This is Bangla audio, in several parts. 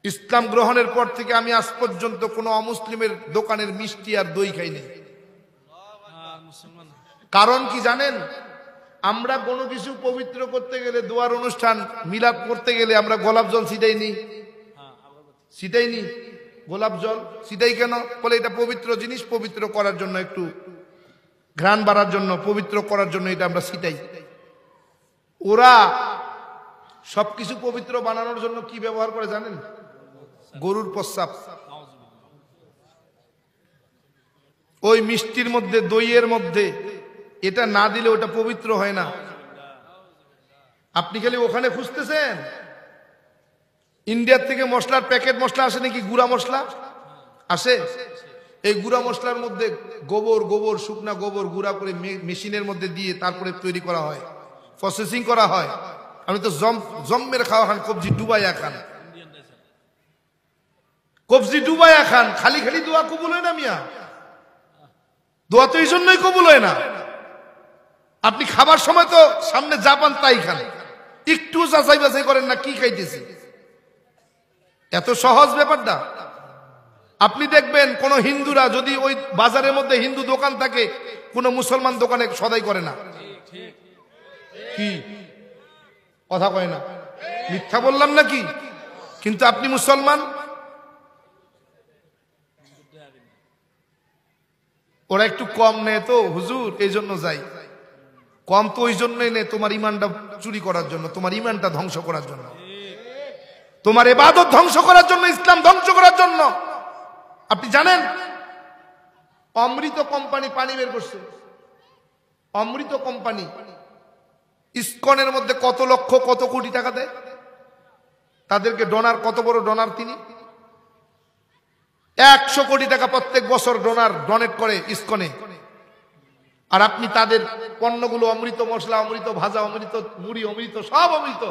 ইসলাম গ্রহণের পর থেকে আমি আজ পর্যন্ত কোনো অমুসলিমের দোকানের মিষ্টি আর দই খাইনি। কারণ কি জানেন? আমরা কোনো কিছু পবিত্র করতে গেলে, দোয়ার অনুষ্ঠান, মিলাদ করতে গেলে আমরা গোলাপ জল ছিটাইনি গোলাপ জল ছিটাই কেন? বলে এটা পবিত্র জিনিস, পবিত্র করার জন্য, একটু ঘ্রাণ বাড়ার জন্য, পবিত্র করার জন্য এটা আমরা ছিটাই। ওরা সবকিছু পবিত্র বানানোর জন্য কি ব্যবহার করে জানেন? গরুর প্রস্রাব। ওই মিষ্টির মধ্যে, দইয়ের মধ্যে এটা না দিলে ওটা পবিত্র হয় না। আপনি খালি ওখানে খুঁজতেছেন। ইন্ডিয়ার থেকে মশলার প্যাকেট মশলা আসে নাকি? গুঁড়া মশলা আসে। এই গুঁড়া মশলার মধ্যে গোবর শুকনা গোবর গুঁড়া করে মেশিনের মধ্যে দিয়ে তারপরে তৈরি করা হয়, প্রসেসিং করা হয়। আমি তো জম্মের খাওয়া খান, কবজি ডুবাইয়া খান, কবজি ডুবাইয়া খান। খালি খালি দোয়া কবুল হয় না মিয়া। দোয়া তো এই জন্যই কবুল হয় না। আপনি খাবার সময় তো সামনে যা পান তাই খান, একটু যাচাই বাছাই করেন না কি খাইতেছি। এত সহজ ব্যাপারটা। আপনি দেখবেন কোন হিন্দুরা যদি ওই বাজারের মধ্যে হিন্দু দোকান থাকে, কোন মুসলমান দোকানে সদাই করে না। কি কথা কয় না? মিথ্যা বললাম নাকি? কিন্তু আপনি মুসলমান, ওরা একটু কম নেয় তো হুজুর, এই জন্য যাই। কম তো ওই জন্যই নেই, তোমার ইমানটা চুরি করার জন্য, তোমার ইমানটা ধ্বংস করার জন্য, তোমার ইবাদত ধ্বংস করার জন্য, ইসলাম ধ্বংস করার জন্য। আপনি জানেন অমৃত কোম্পানি পানি বের করছে। অমৃত কোম্পানি ইসকনের মধ্যে কত লক্ষ কত কোটি টাকা দেয় তাদেরকে। ডোনার, কত বড় ডোনার তিনি। 100 কোটি টাকা প্রত্যেক বছর ডোনেট করে ইসকনে। আর আপনি তাদের পণ্যগুলো, অমৃত মশলা, অমৃত ভাজা, অমৃত মুড়ি, অমৃত সব অমৃত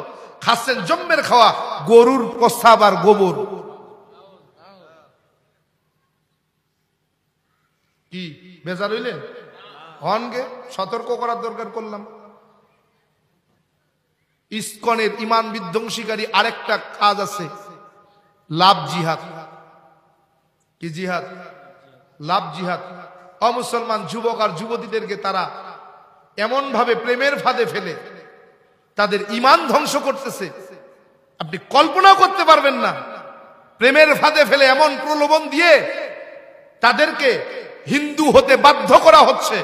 খাচ্ছেন। জম্মের খাওয়া গরুর প্রস্রাব আর গোবর। কি বেজার হইলেন? হনগে সতর্ক করার দরকার করলাম। ইসকনের ইমান বিধ্বংসীকারী আরেকটা কাজ আছে, লাভ জিহাদ। কি জিহাদ? লাভ জিহাদ। অমুসলমান যুবক আর যুবতীদেরকে তারা এমন ভাবে প্রেমের ফাঁদে ফেলে তাদের ইমান ধ্বংস করতেছে, আপনি কল্পনা করতে পারবেন না। প্রেমের ফাঁদে ফেলে এমন প্রলোভন দিয়ে তাদেরকে হিন্দু হতে বাধ্য করা হচ্ছে।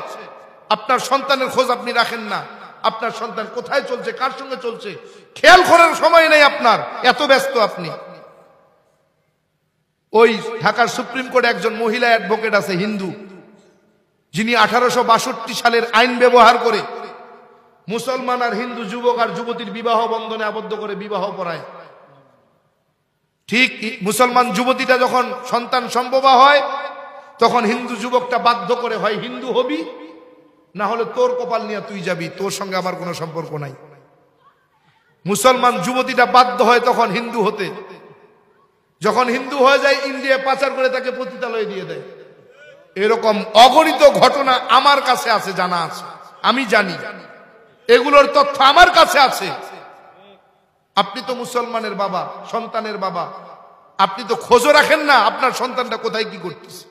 আপনার সন্তানের খোঁজ আপনি রাখেন না। আপনার সন্তান কোথায় চলছে, কার সঙ্গে চলছে, খেয়াল করার সময় নেই আপনার, এত ব্যস্ত আপনি। ওই ঢাকার সুপ্রিম কোর্টে একজন মহিলা অ্যাডভোকেট আছে হিন্দু, যিনি 1862 সালের আইন ব্যবহার করে মুসলমান আর হিন্দু যুবক আর যুবতীর বিবাহ বন্ধনে আবদ্ধ করে বিবাহ পড়ায়। ঠিক মুসলমান যুবতীটা যখন সন্তান সম্ভবা হয়, তখন হিন্দু যুবকটা বাধ্য করে, হয় হিন্দু হবি, না হলে তোর কপাল নিয়ে তুই যাবি, তোর সঙ্গে আমার কোনো সম্পর্ক নাই। মুসলমান যুবতীটা বাধ্য হয় তখন হিন্দু হতে। যখন হিন্দু হয়ে যায়, ইন্ডিয়া পাচার করে তাকে পতিতালয়ে দিয়ে দেয়। এরকম অগণিত ঘটনা আমার কাছে আছে, জানা আছে, আমি জানি, এগুলোর তথ্য আমার কাছে আছে। আপনি তো মুসলমানের বাবা, সন্তানের বাবা, আপনি তো খোঁজও রাখেন না আপনার সন্তানটা কোথায় কি করতেছে।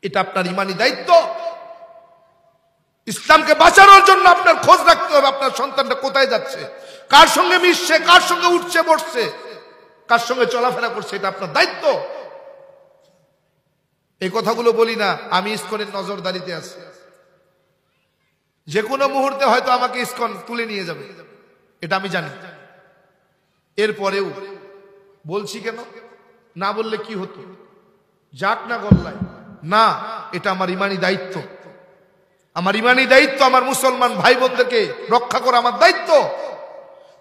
এটা আপনার ইমানি দায়িত্ব। ইসলামকে বাঁচানোর জন্য আপনার খোঁজ রাখতে হবে আপনার সন্তানটা কোথায় যাচ্ছে, কার সঙ্গে মিশছে, কার সঙ্গে উঠছে বসছে, কার সঙ্গে চলাফেরা করছে, এটা আপনার দায়িত্ব। এই কথাগুলো বলি না, আমি ইসকনের নজরদারিতে আছি। যে কোনো মুহূর্তে হয়তো আমাকে ইসকন তুলে নিয়ে যাবে, এটা আমি জানি। এরপরেও বলছি কেন? না বললে কি হতো? যাক না গল্লায় না, এটা আমার ইমানি দায়িত্ব। আমার ইমানি দায়িত্ব, আমার মুসলমান ভাই বোনদেরকে রক্ষা করা আমার দায়িত্ব,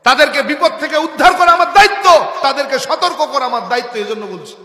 তাদেরকে বিপদ থেকে উদ্ধার করা আমার দায়িত্ব, তাদেরকে সতর্ক করা আমার দায়িত্ব। এই জন্য বলছি।